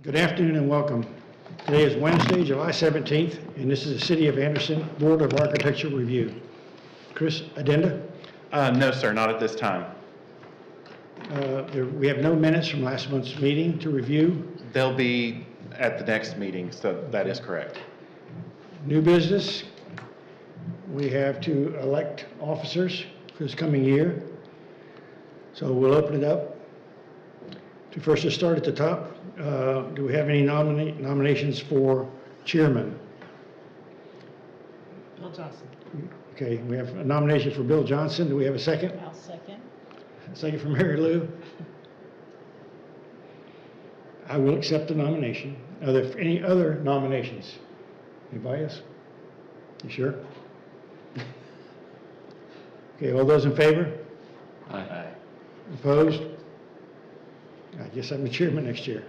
Good afternoon and welcome. Today is Wednesday, July 17th, and this is the City of Anderson Board of Architecture Review. Chris, addenda? No, sir, not at this time. We have no minutes from last month's meeting to review. They'll be at the next meeting, so that is correct. New business, we have to elect officers for this coming year. So we'll open it up. To start at the top, do we have any nominations for chairman? Bill Johnson. Okay, we have a nomination for Bill Johnson. Do we have a second? I'll second. Second for Mary Lou. I will accept the nomination. Are there any other nominations? Anybody else? You sure? Okay, all those in favor? Aye. Opposed? I guess I'm the chairman next year.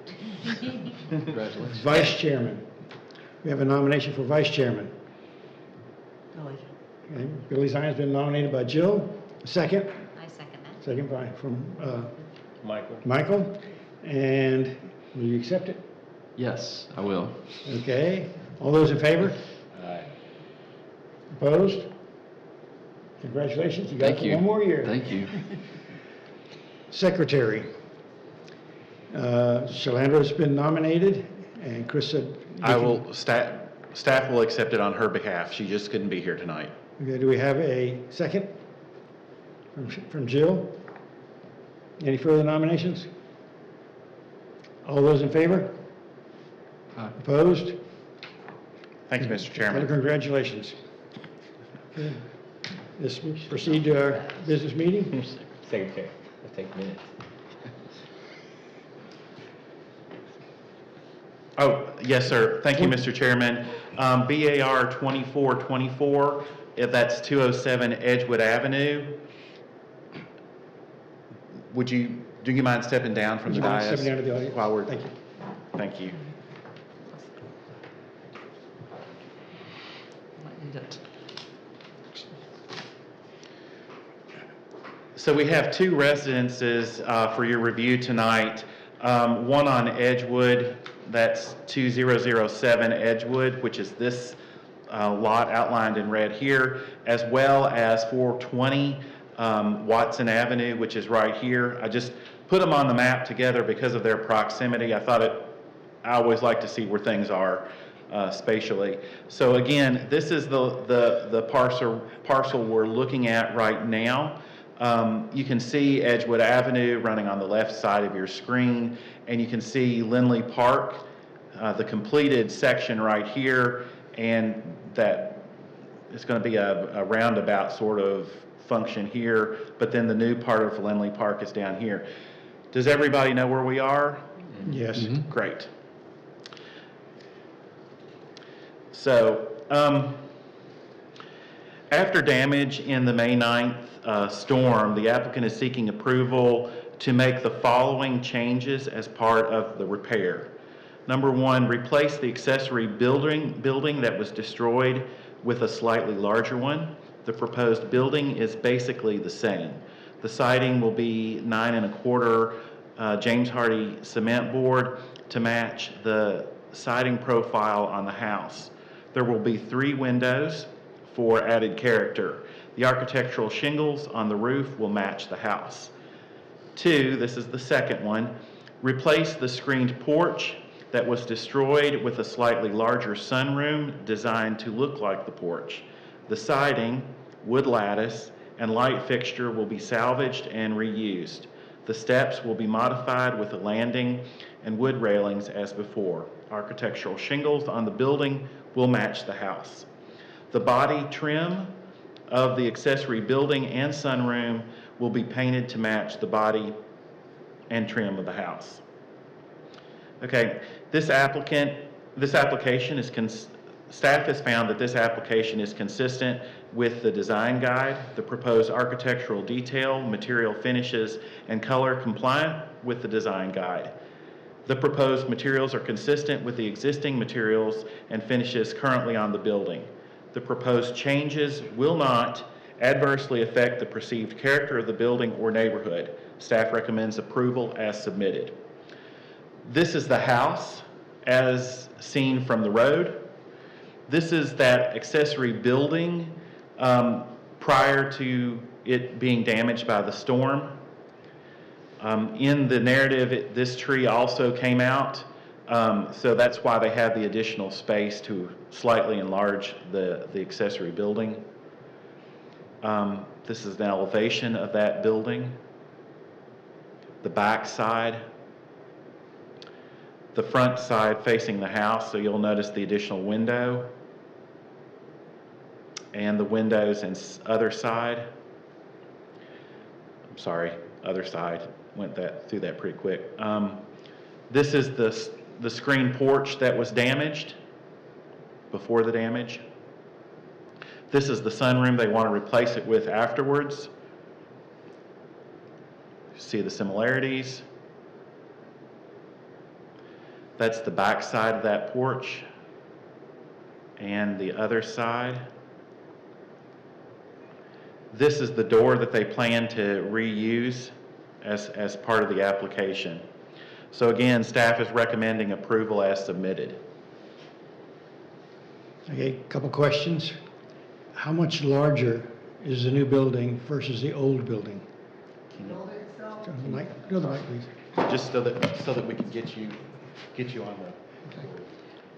Congratulations. Vice chairman. We have a nomination for vice chairman. Billy. Okay, Billy Zion's been nominated by Jill. Second? I second that. Second from Michael. Michael. And will you accept it? Yes, I will. Okay. All those in favor? Aye. Opposed? Congratulations, you got it Thank for you. one more year. Thank you. Secretary. Shalandra's been nominated, and Chris said. Staff will accept it on her behalf. She just couldn't be here tonight. Okay, do we have a second from Jill? Any further nominations? All those in favor? Aye. Opposed? Thank you, Mr. Chairman. Congratulations. Okay. Let's proceed to our business meeting. Secretary, let's take minutes. Oh, yes, sir. Thank you, Mr. Chairman. BAR 2424, that's 207 Edgewood Avenue. Do you mind stepping down from the Would you mind dais? stepping down to the audience? While we're, Thank you. Thank you. Might need it. So we have two residences for your review tonight. One on Edgewood, that's 2007 Edgewood, which is this lot outlined in red here, as well as 420 Watson Avenue, which is right here. I just put them on the map together because of their proximity. I always like to see where things are spatially. So again, this is the parcel we're looking at right now. You can see Edgewood Avenue running on the left side of your screen, and you can see Lindley Park, the completed section right here, and that it's going to be a roundabout sort of function here, but then the new part of Lindley Park is down here. Does everybody know where we are? Yes. Mm-hmm. Great. So, after damage in the May 9th storm, the applicant is seeking approval to make the following changes as part of the repair. Number one, replace the accessory building that was destroyed with a slightly larger one. The proposed building is basically the same. The siding will be 9 1/4 James Hardie cement board to match the siding profile on the house. There will be 3 windows for added character. The architectural shingles on the roof will match the house. 2, this is the second one, replace the screened porch that was destroyed with a slightly larger sunroom designed to look like the porch. The siding, wood lattice, and light fixture will be salvaged and reused. The steps will be modified with a landing and wood railings as before. Architectural shingles on the building will match the house. The body trim of the accessory building and sunroom will be painted to match the body and trim of the house. Okay, staff has found that this application is consistent with the design guide, the proposed architectural detail, material finishes, and color compliant with the design guide. The proposed materials are consistent with the existing materials and finishes currently on the building. The proposed changes will not adversely affect the perceived character of the building or neighborhood. Staff recommends approval as submitted. This is the house as seen from the road. This is that accessory building prior to it being damaged by the storm. In the narrative, this tree also came out, so that's why they had the additional space to slightly enlarge the accessory building. This is an elevation of that building. The back side. The front side facing the house, so you'll notice the additional window. And the windows and other side. I'm sorry, other side. Went through that pretty quick. This is the screen porch that was damaged before the damage. This is the sunroom they want to replace it with afterwards. See the similarities. That's the back side of that porch. And the other side. This is the door that they plan to reuse as part of the application. So again, staff is recommending approval as submitted. Okay, couple questions. How much larger is the new building versus the old building? Go to the mic, please. Just so that we can get you on the.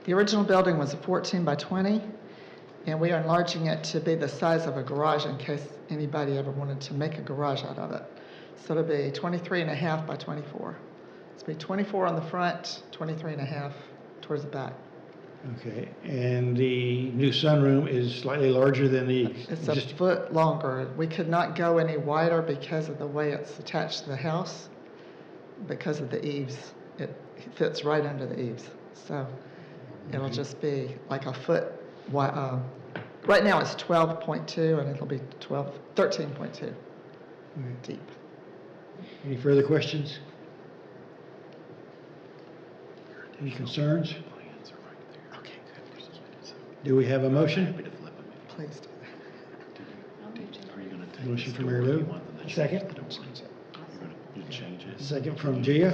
The original building was a 14 by 20, and we are enlarging it to be the size of a garage in case anybody ever wanted to make a garage out of it. So it'll be 23 and a half by 24. It's be 24 on the front, 23 and a half towards the back. Okay, and the new sunroom is slightly larger than the It's a existing? foot longer. We could not go any wider because of the way it's attached to the house, because of the eaves. It fits right under the eaves. So it'll just be like a foot wide. Right now it's 12.2 and it'll be 13.2 deep. Any further questions? Any concerns? Do we have a motion? Please do. Motion from Mary Lou. Second? Second from Gia.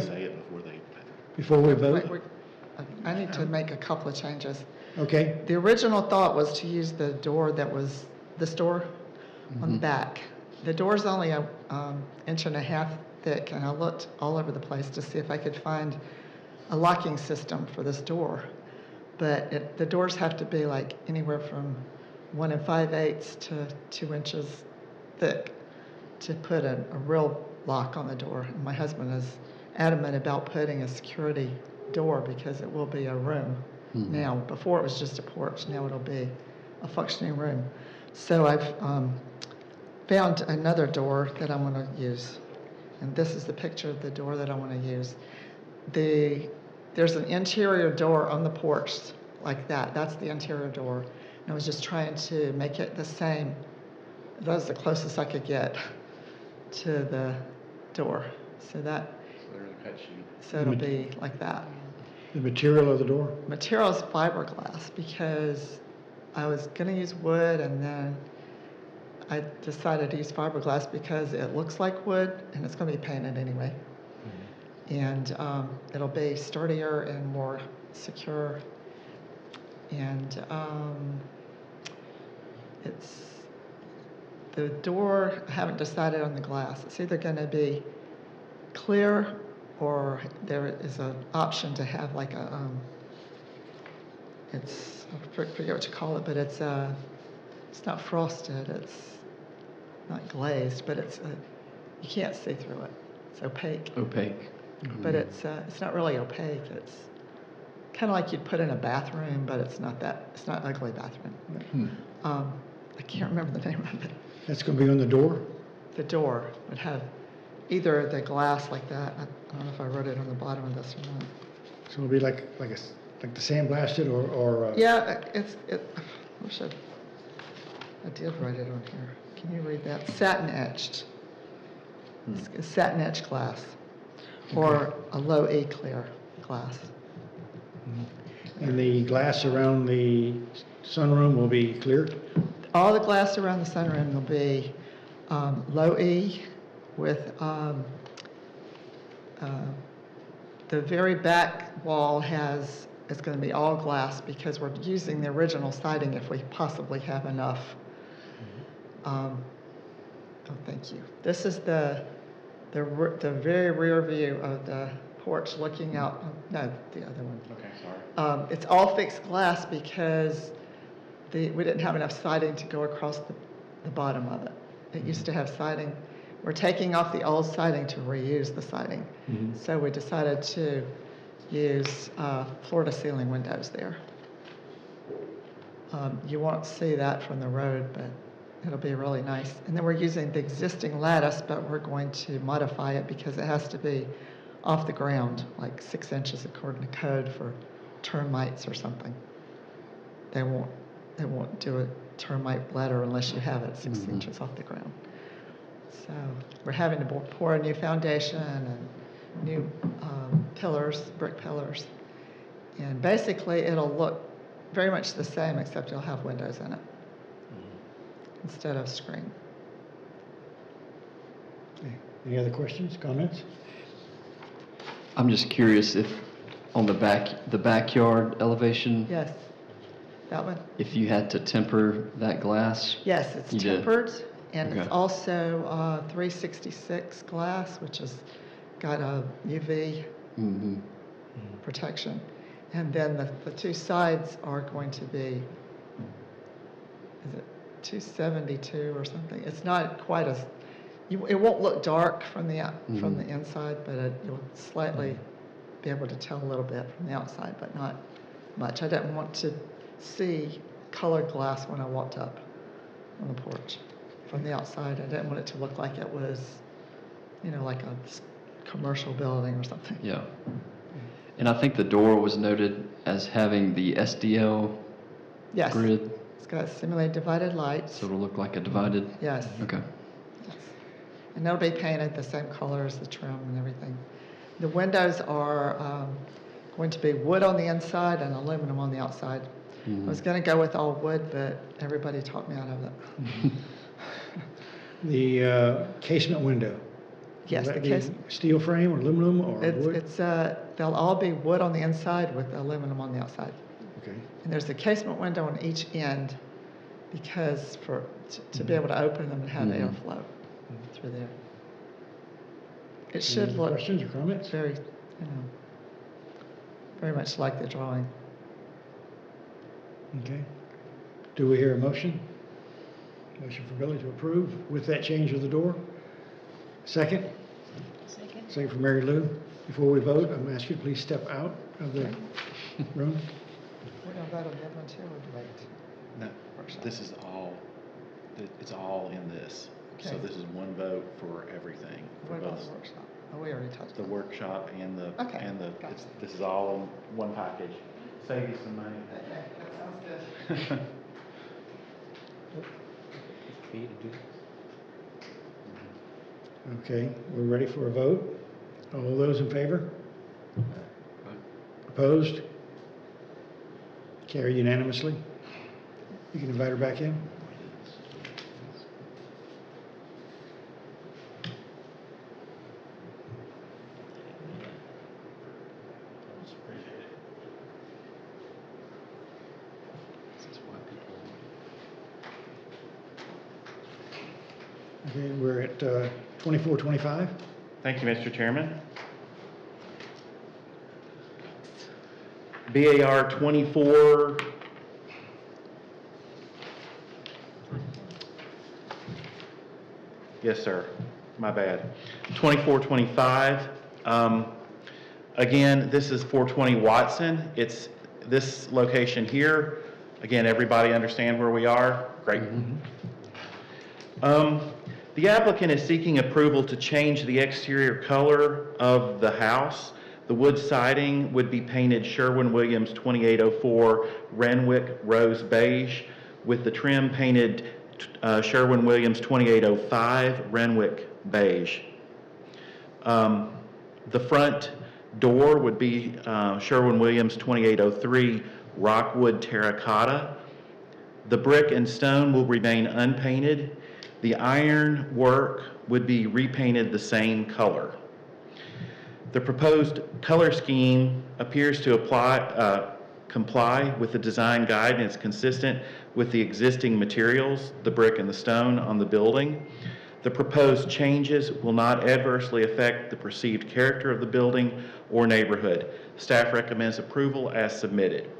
Before we Wait, vote? I need to make a couple of changes. Okay, The original thought was to use the door that was this door on the back. The door's only a inch and a half thick, and I looked all over the place to see if I could find a locking system for this door. But the doors have to be like anywhere from 1 5/8 to 2 inches thick to put a real lock on the door. And my husband is adamant about putting a security door because it will be a room now. Before it was just a porch, now it'll be a functioning room. So I've found another door that I want to use. And this is the picture of the door that I want to use. There's an interior door on the porch like that. That's the interior door. And I was just trying to make it the same. That was the closest I could get to the door. So it'll be like that. the material of the door? Material is fiberglass because I was going to use wood, and then I decided to use fiberglass because it looks like wood and it's going to be painted anyway. And it'll be sturdier and more secure. And the door, I haven't decided on the glass. It's either going to be clear, or there is an option to have like a, I forget what you call it, but it's not frosted, it's not glazed, but you can't see through it. It's opaque. Opaque. But it's not really opaque. It's kind of like you'd put in a bathroom, but it's not ugly bathroom. I can't remember the name of it. That's going to be on the door? The door would have either the glass like that. I don't know if I wrote it on the bottom of this or not. So it'll be like the sandblasted or Yeah, I wish I did write it on here. Can you read that? Satin etched. It's satin etched glass, or a low E clear glass. and the glass around the sunroom will be clear? All the glass around the sunroom will be low E with the very back wall is going to be all glass because we're using the original siding if we possibly have enough. Oh, thank you. This is the very rear view of the porch looking out, no, the other one. Okay, sorry. It's all fixed glass because we didn't have enough siding to go across the bottom of it. It used to have siding. We're taking off the old siding to reuse the siding. So we decided to use floor-to-ceiling windows there. You won't see that from the road, but it'll be really nice. And then we're using the existing lattice, but we're going to modify it because it has to be off the ground, like 6 inches according to code for termites or something. They won't do a termite bladder unless you have it 6 inches off the ground. So we're having to pour a new foundation and new pillars, brick pillars. And basically it'll look very much the same except you'll have windows in it instead of screen. Okay. Any other questions, comments? I'm just curious if on the backyard elevation, Yes, that one? if you had to temper that glass? Yes, it's You did. tempered, and it's Okay. also 366 glass, which has got a UV Mm-hmm. protection. And then the two sides are going to be, is it 272 or something? It's not quite as, it won't look dark from the from the inside, but you'll slightly be able to tell a little bit from the outside, but not much. I didn't want to see colored glass when I walked up on the porch. From the outside, I didn't want it to look like it was, like a commercial building or something. Yeah. And I think the door was noted as having the SDL Yes. grid, It's got simulated divided lights. so it'll look like a divided. Yes. Okay. Yes. And they'll be painted the same color as the trim and everything. The windows are going to be wood on the inside and aluminum on the outside. I was going to go with all wood, but everybody talked me out of it. The casement window. Yes, Will the that be case, steel frame or aluminum or wood? they'll all be wood on the inside with aluminum on the outside. Okay. And there's a casement window on each end because to be able to open them and have airflow through there. It should Any look questions or comments? very, very much like the drawing. Okay. Do we hear a motion? Motion for Billy to approve with that change of the door? Second? Second. Second for Mary Lou. Before we vote, I'm going to ask you to please step out of the room. We're going to vote on that one too, or wait? No, this is all, it's all in this. So Okay. this is one vote for everything. for What about both the workshop? Oh, we already touched the on it. workshop and Okay, gotcha. this is all in one package. Save you some money. Okay, that sounds good. For you to do. Okay, we're ready for a vote. All those in favor? Opposed? Carried unanimously. You can invite her back in. This is why people. Okay, we're at 2425. Thank you, Mr. Chairman. BAR 24. Yes, sir. My bad. 2425. Again, this is 420 Watson. It's this location here. Again, everybody understand where we are? Great. The applicant is seeking approval to change the exterior color of the house. The wood siding would be painted Sherwin-Williams 2804 Renwick Rose Beige, with the trim painted Sherwin-Williams 2805 Renwick Beige. The front door would be Sherwin-Williams 2803 Rockwood Terracotta. The brick and stone will remain unpainted. The iron work would be repainted the same color. The proposed color scheme appears to comply with the design guide and is consistent with the existing materials, the brick and the stone on the building. The proposed changes will not adversely affect the perceived character of the building or neighborhood. Staff recommends approval as submitted.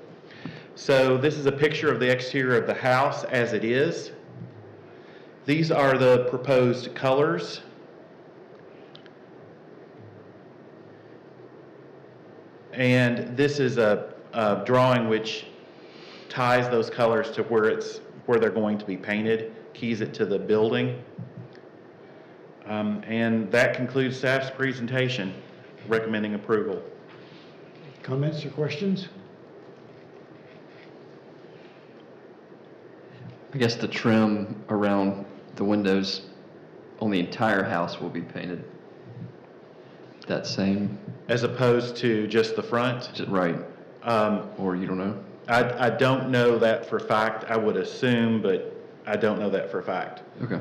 So this is a picture of the exterior of the house as it is. These are the proposed colors. And this is a drawing which ties those colors to where they're going to be painted, keys it to the building. And that concludes staff's presentation, recommending approval. Comments or questions? I guess the trim around the windows on the entire house will be painted that same, As opposed to just the front. right? Or you don't know? I don't know that for a fact. I would assume, but I don't know that for a fact. Okay.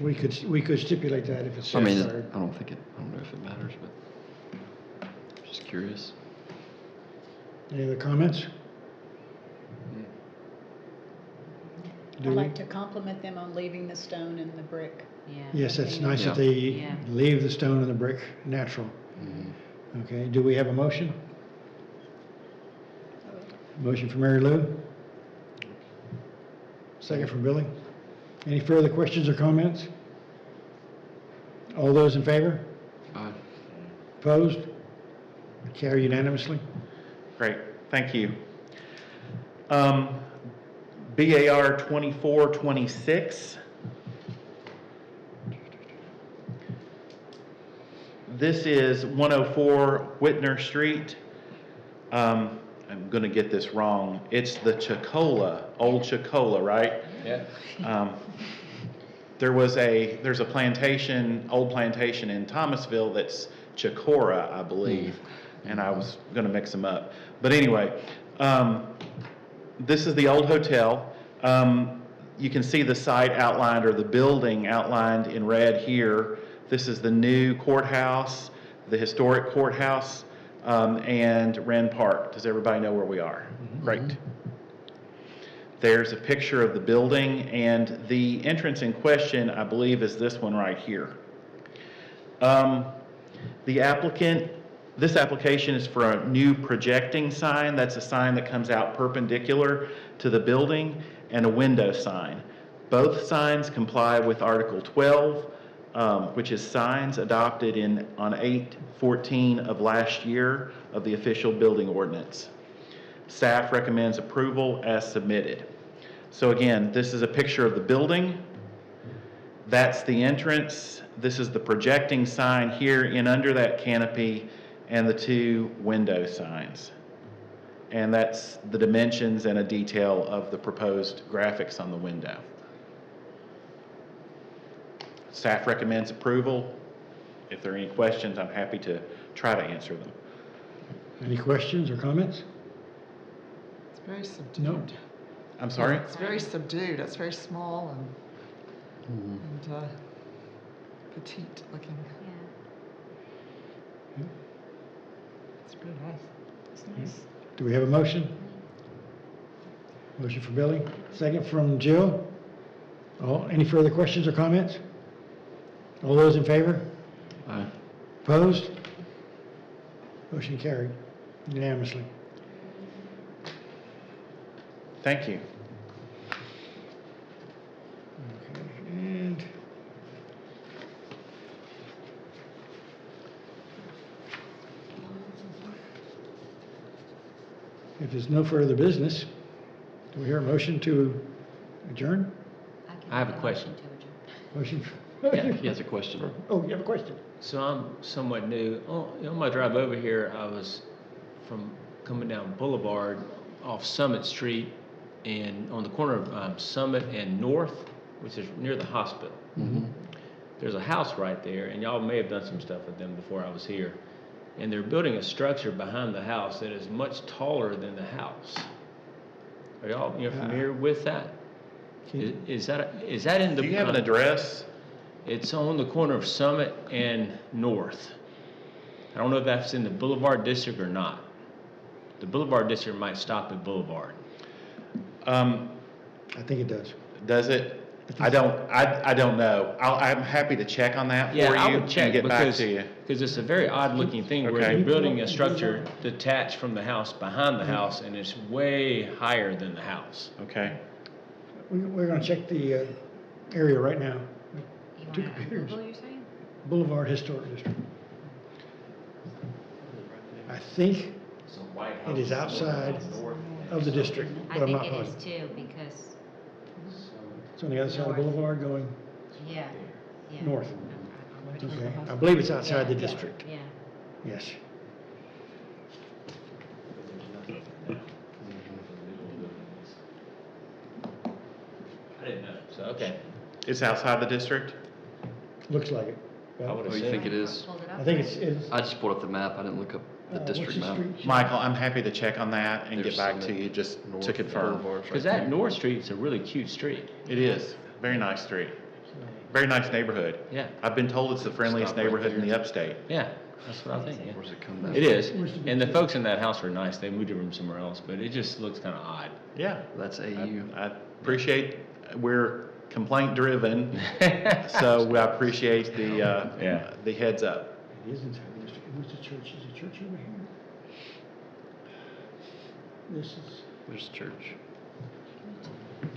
We could stipulate that if it's I mean, necessary. I don't know if it matters, but just curious. Any other comments? Do I'd we? like to compliment them on leaving the stone and the brick. Yeah. Yes, it's nice that Yeah. they Yeah. leave the stone and the brick natural. Okay, do we have a motion? Motion for Mary Lou? Second from Billy? Any further questions or comments? All those in favor? Aye. Opposed? Carry unanimously. Great, thank you. BAR 2426. This is 104 Whitner Street. I'm going to get this wrong. It's the Chocola, Old Chocola, right? Yeah. There's a plantation, old plantation in Thomasville that's Chicora, I believe, and I was going to mix them up. But anyway, this is the old hotel. You can see the site outlined, or the building outlined in red here. This is the new courthouse, the historic courthouse, and Wren Park. Does everybody know where we are? Great. There's a picture of the building, and the entrance in question, I believe, is this one right here. The applicant, this application is for a new projecting sign. That's a sign that comes out perpendicular to the building, and a window sign. Both signs comply with Article 12, which is signs adopted on 8/14 of last year of the official building ordinance. Staff recommends approval as submitted. So again, this is a picture of the building. That's the entrance. This is the projecting sign here in under that canopy, and the two window signs. And that's the dimensions and a detail of the proposed graphics on the window. Staff recommends approval. If there are any questions, I'm happy to try to answer them. Any questions or comments? It's very subdued. No. I'm sorry? It's very subdued. It's very small and petite looking. It's pretty nice. It's nice. Do we have a motion? Motion for Billy, second from Jill. Any further questions or comments? All those in favor? Aye. Opposed? Motion carried unanimously. Thank you. Okay, and if there's no further business, do we hear a motion to adjourn? I have a question. Motion? Yeah, he has a question. Oh, you have a question? So I'm somewhat new. On my drive over here, I was coming down Boulevard off Summit Street, and on the corner of Summit and North, which is near the hospital. There's a house right there, and y'all may have done some stuff with them before I was here. And they're building a structure behind the house that is much taller than the house. Are y'all familiar with that? Is that in the? Do you have an address? It's on the corner of Summit and North. I don't know if that's in the Boulevard District or not. The Boulevard District might stop at Boulevard. Um, I think it does. Does it? I don't know. I'm happy to check on that for you Yeah, I would and check get back because, to you. because it's a very odd looking thing where Okay. they're building a structure detached from the house, behind the house, and it's way higher than the house. Okay. We're gonna check the area right now. You Two want to computers. Google, you're saying? Boulevard Historic District. I think it is outside of the district, I but I'm think not it is positive. too, because, It's on the other side of Boulevard going yeah, yeah. north. I'm pretty Okay, sure. I believe it's outside the Yeah, district, Yeah. yes. I didn't know. So, okay. It's outside the district? Looks like it. I would Oh, you think it is? Pulled it up. I think it's. I just pulled up the map, I didn't look up the what's district map. street? Michael, I'm happy to check on that and There's get back some to you just north to confirm. Boulevard's right Because there. that North Street's a really cute street. It is. Very nice street. Very nice neighborhood. Yeah. I've been told it's the friendliest Stop right neighborhood in the there. upstate. Yeah, that's what I think, yeah. Where's it come down? It is. Where's the And the big- folks in that house are nice. They moved them somewhere else, but it just looks kind of odd. Yeah. That's AU. I appreciate, we're complaint driven, so I appreciate the, Yeah. the heads up. It is inside the district. Where's the church? Is the church over here? This is, There's church.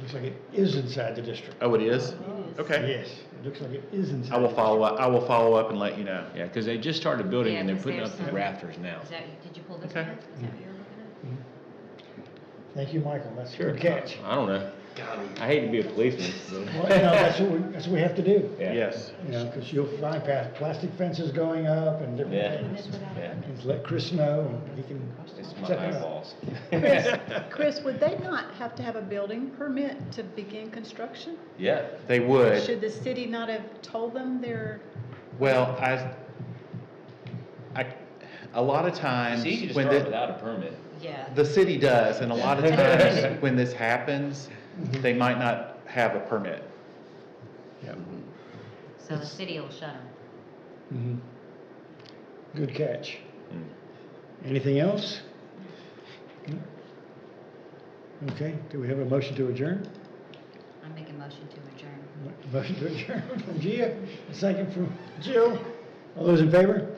looks like it is inside the district. Oh, it is? It is. Okay. Yes, it looks like it is inside. I will the follow up, I will follow up and let you know. Yeah, because they just started building Yeah, and they're 'cause putting there's up the some- rafters now. Is that, did you pull this Okay. one up? Is that what you're looking district. Thank you, Michael. That's a good catch. I don't know. I hate to be a policeman, Well, but, you know, that's what we have to do. yeah. Yes. You know, because you'll find plastic fences going up and different Yeah. things. Yeah. Just let Chris know and he can It's my check it out. eyeballs. Chris, would they not have to have a building permit to begin construction? Yeah. They would. Should the city not have told them they're, Well, a lot of times, It's easy to when start the, without a permit. at? Yeah. the city does, and a lot of times, when this happens, they might not have a permit. Yeah. So the city will shut them. Mhm. Good catch. Anything else? Okay, do we have a motion to adjourn? I make a motion to adjourn. Motion to adjourn from Gia, a second from Jill. All those in favor?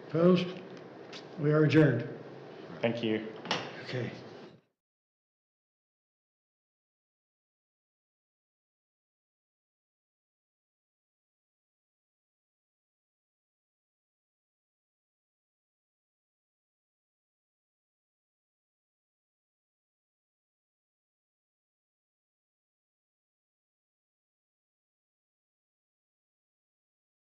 Opposed? We are adjourned. Thank you. Okay.